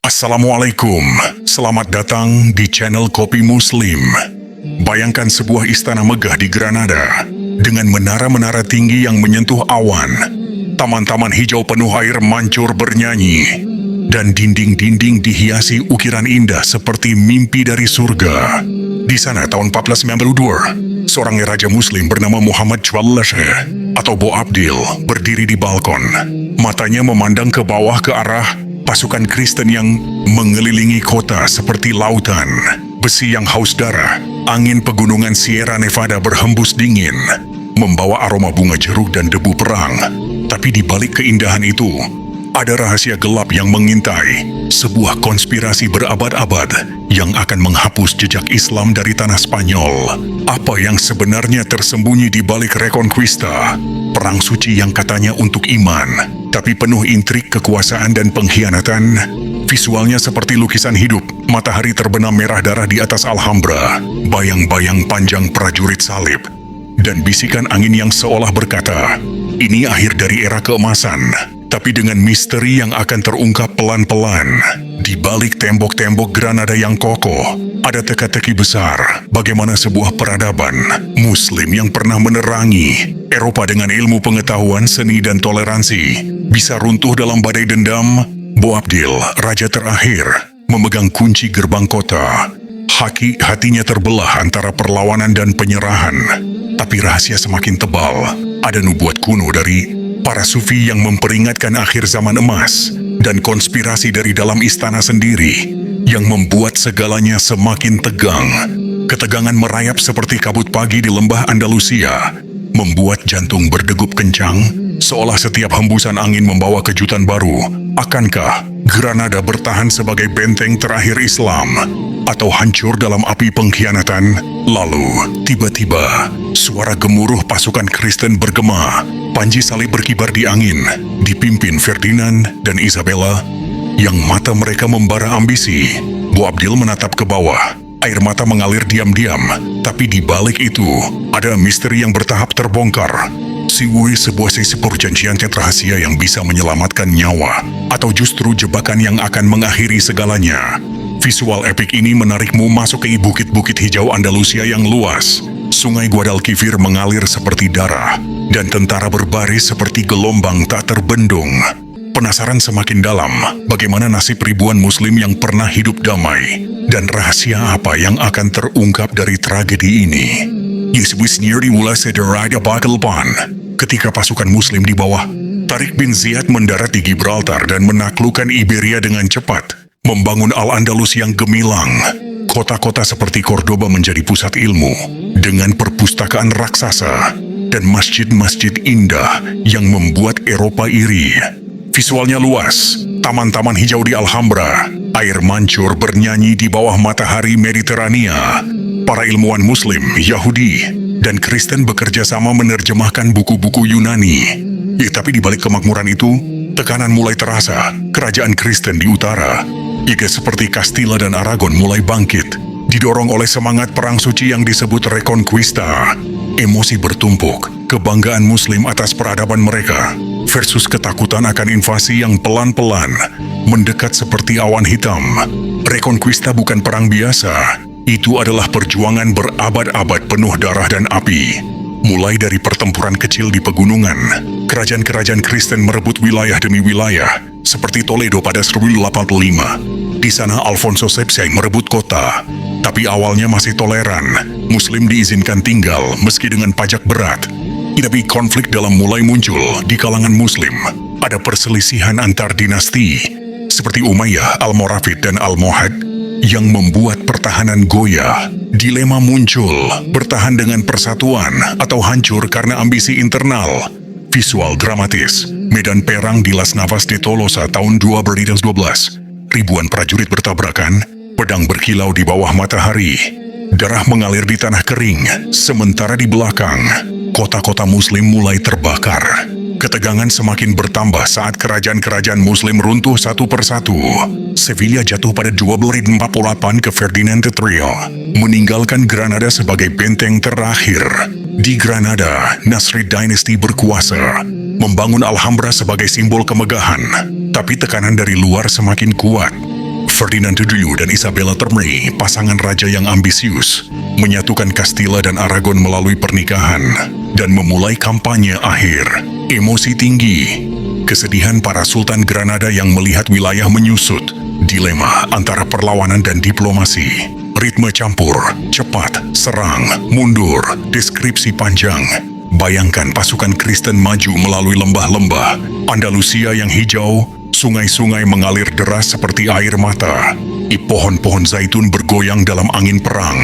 Assalamualaikum, selamat datang di channel Kopi Muslim. Bayangkan sebuah istana megah di Granada, dengan menara-menara tinggi yang menyentuh awan, taman-taman hijau penuh air mancur bernyanyi, dan dinding-dinding dihiasi ukiran indah seperti mimpi dari surga. Di sana tahun 1492, seorang raja muslim bernama Muhammad Chwallashe atau Boabdil berdiri di balkon. Matanya memandang ke bawah ke arah pasukan Kristen yang mengelilingi kota seperti lautan. Besi yang haus darah, angin pegunungan Sierra Nevada berhembus dingin, membawa aroma bunga jeruk dan debu perang. Tapi di balik keindahan itu, ada rahasia gelap yang mengintai, sebuah konspirasi berabad-abad yang akan menghapus jejak Islam dari tanah Spanyol. Apa yang sebenarnya tersembunyi di balik Reconquista, perang suci yang katanya untuk iman, tapi penuh intrik, kekuasaan, dan pengkhianatan. Visualnya seperti lukisan hidup, matahari terbenam merah darah di atas Alhambra, bayang-bayang panjang prajurit salib, dan bisikan angin yang seolah berkata, ini akhir dari era keemasan, tapi dengan misteri yang akan terungkap pelan-pelan. Di balik tembok-tembok Granada yang kokoh, ada teka-teki besar bagaimana sebuah peradaban Muslim yang pernah menerangi Eropa dengan ilmu pengetahuan, seni, dan toleransi bisa runtuh dalam badai dendam. Boabdil, raja terakhir, memegang kunci gerbang kota. Hatinya terbelah antara perlawanan dan penyerahan. Tapi rahasia semakin tebal. Ada nubuat kuno dari para sufi yang memperingatkan akhir zaman emas, dan konspirasi dari dalam istana sendiri yang membuat segalanya semakin tegang. Ketegangan merayap seperti kabut pagi di lembah Andalusia, membuat jantung berdegup kencang, seolah setiap hembusan angin membawa kejutan baru. Akankah Granada bertahan sebagai benteng terakhir Islam, atau hancur dalam api pengkhianatan? Lalu, tiba-tiba, suara gemuruh pasukan Kristen bergema. Panji salib berkibar di angin, dipimpin Ferdinand dan Isabella, yang mata mereka membara ambisi. Boabdil menatap ke bawah, air mata mengalir diam-diam, tapi di balik itu, ada misteri yang bertahap terbongkar. Sebuah sisi perjanjian rahasia yang bisa menyelamatkan nyawa, atau justru jebakan yang akan mengakhiri segalanya. Visual epik ini menarikmu masuk ke bukit-bukit hijau Andalusia yang luas. Sungai Guadalquivir mengalir seperti darah, dan tentara berbaris seperti gelombang tak terbendung. Penasaran semakin dalam, bagaimana nasib ribuan Muslim yang pernah hidup damai, dan rahasia apa yang akan terungkap dari tragedi ini. Ketika pasukan Muslim di bawah Tariq bin Ziyad mendarat di Gibraltar dan menaklukkan Iberia dengan cepat, membangun Al-Andalus yang gemilang. Kota-kota seperti Cordoba menjadi pusat ilmu, dengan perpustakaan raksasa dan masjid-masjid indah yang membuat Eropa iri. Visualnya luas, taman-taman hijau di Alhambra, air mancur bernyanyi di bawah matahari Mediterania. Para ilmuwan Muslim, Yahudi, dan Kristen bekerja sama menerjemahkan buku-buku Yunani. Tapi di balik kemakmuran itu, tekanan mulai terasa. Kerajaan Kristen di utara, seperti Castilla dan Aragon, mulai bangkit, didorong oleh semangat perang suci yang disebut Reconquista. Emosi bertumpuk, kebanggaan Muslim atas peradaban mereka, versus ketakutan akan invasi yang pelan-pelan mendekat seperti awan hitam. Reconquista bukan perang biasa, itu adalah perjuangan berabad-abad penuh darah dan api. Mulai dari pertempuran kecil di pegunungan, kerajaan-kerajaan Kristen merebut wilayah demi wilayah, seperti Toledo pada 1085. Di sana Alfonso VII merebut kota, tapi awalnya masih toleran. Muslim diizinkan tinggal meski dengan pajak berat. Tapi konflik dalam mulai muncul di kalangan Muslim. Ada perselisihan antar dinasti, seperti Umayyah, Almoravid, dan Almohad, yang membuat pertahanan goyah. Dilema muncul, bertahan dengan persatuan atau hancur karena ambisi internal. Visual dramatis, medan perang di Las Navas de Tolosa tahun 2012. Ribuan prajurit bertabrakan, pedang berkilau di bawah matahari. Darah mengalir di tanah kering, sementara di belakang, kota-kota Muslim mulai terbakar. Ketegangan semakin bertambah saat kerajaan-kerajaan Muslim runtuh satu persatu. Sevilla jatuh pada 1248 ke Ferdinand III, meninggalkan Granada sebagai benteng terakhir. Di Granada, Nasrid Dynasty berkuasa, membangun Alhambra sebagai simbol kemegahan. Tapi tekanan dari luar semakin kuat. Ferdinand II dan Isabella Termeri, pasangan raja yang ambisius, menyatukan Castilla dan Aragon melalui pernikahan dan memulai kampanye akhir. Emosi tinggi, kesedihan para Sultan Granada yang melihat wilayah menyusut, dilema antara perlawanan dan diplomasi, ritme campur, cepat, serang, mundur, deskripsi panjang. Bayangkan pasukan Kristen maju melalui lembah-lembah, Andalusia yang hijau, sungai-sungai mengalir deras seperti air mata, pohon-pohon zaitun bergoyang dalam angin perang.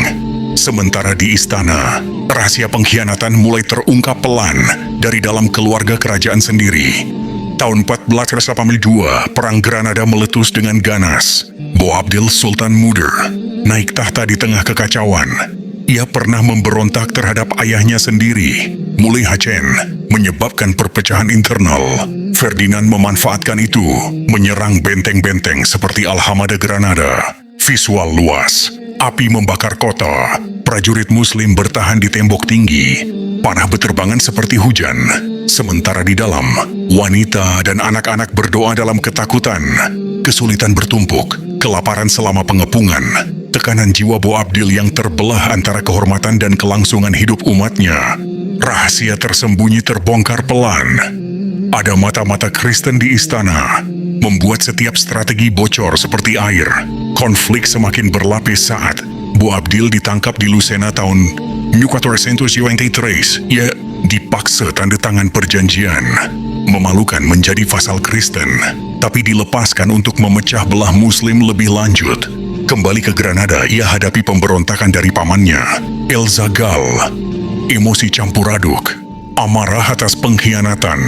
Sementara di istana, rahasia pengkhianatan mulai terungkap pelan dari dalam keluarga kerajaan sendiri. Tahun 1482, Perang Granada meletus dengan ganas. Boabdil Sultan Muda naik tahta di tengah kekacauan. Ia pernah memberontak terhadap ayahnya sendiri, Muley Hacen, menyebabkan perpecahan internal. Ferdinand memanfaatkan itu, menyerang benteng-benteng seperti Alhamada Granada. Visual luas, api membakar kota, prajurit Muslim bertahan di tembok tinggi, panah beterbangan seperti hujan. Sementara di dalam, wanita dan anak-anak berdoa dalam ketakutan. Kesulitan bertumpuk, kelaparan selama pengepungan, tekanan jiwa Boabdil yang terbelah antara kehormatan dan kelangsungan hidup umatnya. Rahasia tersembunyi terbongkar pelan. Ada mata-mata Kristen di istana, membuat setiap strategi bocor seperti air. Konflik semakin berlapis saat Boabdil ditangkap di Lucena tahun 1493. Ia dipaksa tanda tangan perjanjian. Memalukan menjadi vasal Kristen, tapi dilepaskan untuk memecah belah Muslim lebih lanjut. Kembali ke Granada, ia hadapi pemberontakan dari pamannya, El Zagal. Emosi campur aduk, amarah atas pengkhianatan,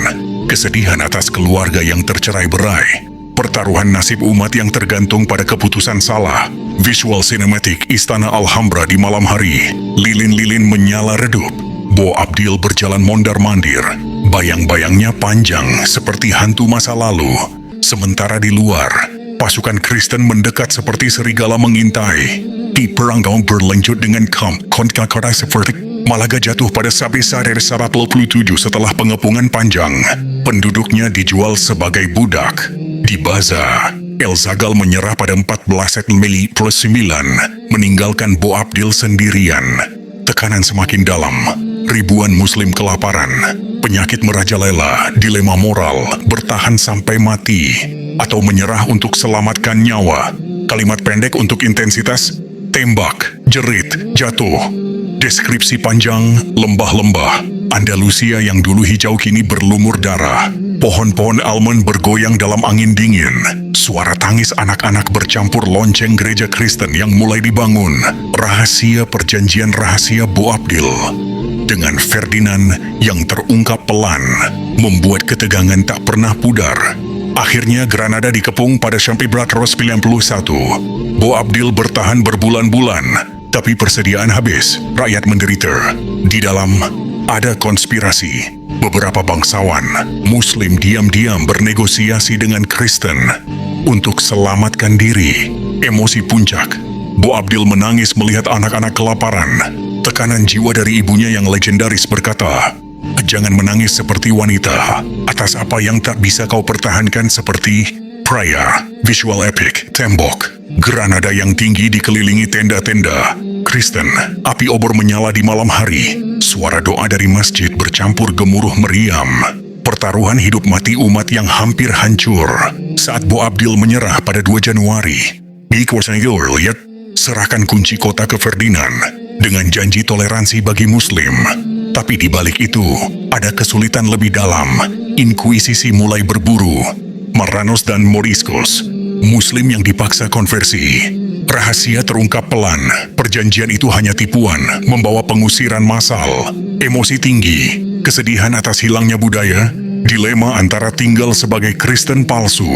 kesedihan atas keluarga yang tercerai-berai, pertaruhan nasib umat yang tergantung pada keputusan salah. Visual sinematik Istana Alhambra di malam hari, lilin-lilin menyala redup. Boabdil berjalan mondar-mandir, bayang-bayangnya panjang seperti hantu masa lalu. Sementara di luar, pasukan Kristen mendekat seperti serigala mengintai. Di perang daun berlanjut dengan kontra seperti Malaga jatuh pada Sabesa dari 47 setelah pengepungan panjang. Penduduknya dijual sebagai budak. Di Baza, El Zagal menyerah pada 14+9, meninggalkan Boabdil sendirian. Tekanan semakin dalam, ribuan Muslim kelaparan, penyakit merajalela, dilema moral, bertahan sampai mati, atau menyerah untuk selamatkan nyawa. Kalimat pendek untuk intensitas, tembak, jerit, jatuh. Deskripsi panjang, lembah-lembah, Andalusia yang dulu hijau kini berlumur darah. Pohon-pohon almond bergoyang dalam angin dingin. Suara tangis anak-anak bercampur lonceng gereja Kristen yang mulai dibangun. Rahasia perjanjian rahasia Boabdil dengan Ferdinand yang terungkap pelan, membuat ketegangan tak pernah pudar. Akhirnya Granada dikepung pada 1491. Boabdil bertahan berbulan-bulan, tapi persediaan habis, rakyat menderita. Di dalam ada konspirasi. Beberapa bangsawan Muslim diam-diam bernegosiasi dengan Kristen untuk selamatkan diri. Emosi puncak, Boabdil menangis melihat anak-anak kelaparan. Tekanan jiwa dari ibunya yang legendaris berkata, "Jangan menangis seperti wanita atas apa yang tak bisa kau pertahankan seperti Praia." Visual epic, tembok Granada yang tinggi dikelilingi tenda-tenda Kristen. Api obor menyala di malam hari. Suara doa dari masjid bercampur gemuruh meriam. Pertaruhan hidup mati umat yang hampir hancur. Saat Boabdil menyerah pada 2 Januari, lihat, serahkan kunci kota ke Ferdinand dengan janji toleransi bagi Muslim. Tapi di balik itu, ada kesulitan lebih dalam. Inkuisisi mulai berburu. Marranos dan Moriscos, Muslim yang dipaksa konversi. Rahasia terungkap pelan. Perjanjian itu hanya tipuan, membawa pengusiran massal. Emosi tinggi, kesedihan atas hilangnya budaya, dilema antara tinggal sebagai Kristen palsu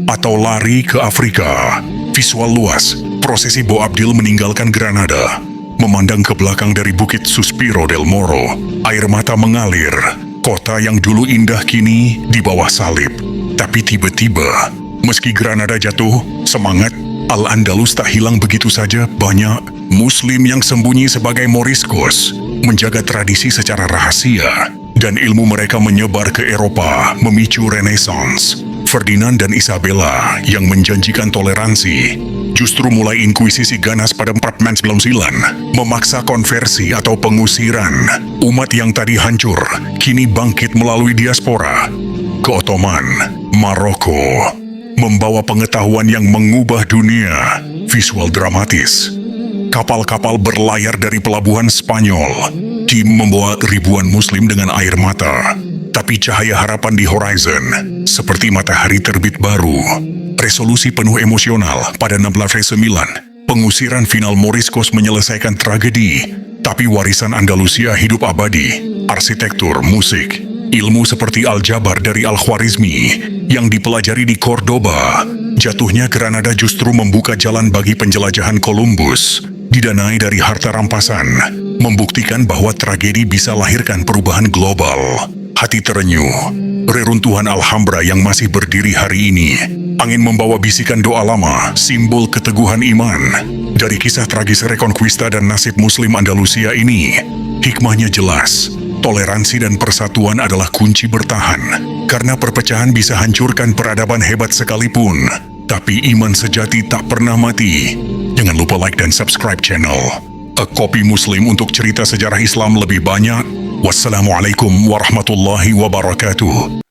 atau lari ke Afrika. Visual luas, prosesi Boabdil meninggalkan Granada. Memandang ke belakang dari Bukit Suspiro del Moro, air mata mengalir. Kota yang dulu indah kini di bawah salib. Tapi tiba-tiba, meski Granada jatuh, semangat Al-Andalus tak hilang begitu saja. Banyak Muslim yang sembunyi sebagai Moriscos menjaga tradisi secara rahasia, dan ilmu mereka menyebar ke Eropa, memicu Renaissance. Ferdinand dan Isabella yang menjanjikan toleransi, justru mulai inkuisisi ganas pada 1499, memaksa konversi atau pengusiran. Umat yang tadi hancur, kini bangkit melalui diaspora ke Ottoman, Maroko, membawa pengetahuan yang mengubah dunia. Visual dramatis. Kapal-kapal berlayar dari pelabuhan Spanyol. Tim membawa ribuan muslim dengan air mata. Tapi cahaya harapan di horizon, seperti matahari terbit baru. Resolusi penuh emosional pada 1609. Pengusiran final Moriscos menyelesaikan tragedi. Tapi warisan Andalusia hidup abadi. Arsitektur, musik, ilmu seperti aljabar dari Al-Khwarizmi yang dipelajari di Cordoba. Jatuhnya Granada justru membuka jalan bagi penjelajahan Columbus, didanai dari harta rampasan, membuktikan bahwa tragedi bisa lahirkan perubahan global. Hati terenyuh, reruntuhan Alhambra yang masih berdiri hari ini, angin membawa bisikan doa lama, simbol keteguhan iman. Dari kisah tragis Reconquista dan nasib Muslim Andalusia ini, hikmahnya jelas. Toleransi dan persatuan adalah kunci bertahan, karena perpecahan bisa hancurkan peradaban hebat sekalipun. Tapi iman sejati tak pernah mati. Jangan lupa like dan subscribe channel A Kopi Muslim untuk cerita sejarah Islam lebih banyak. Wassalamualaikum warahmatullahi wabarakatuh.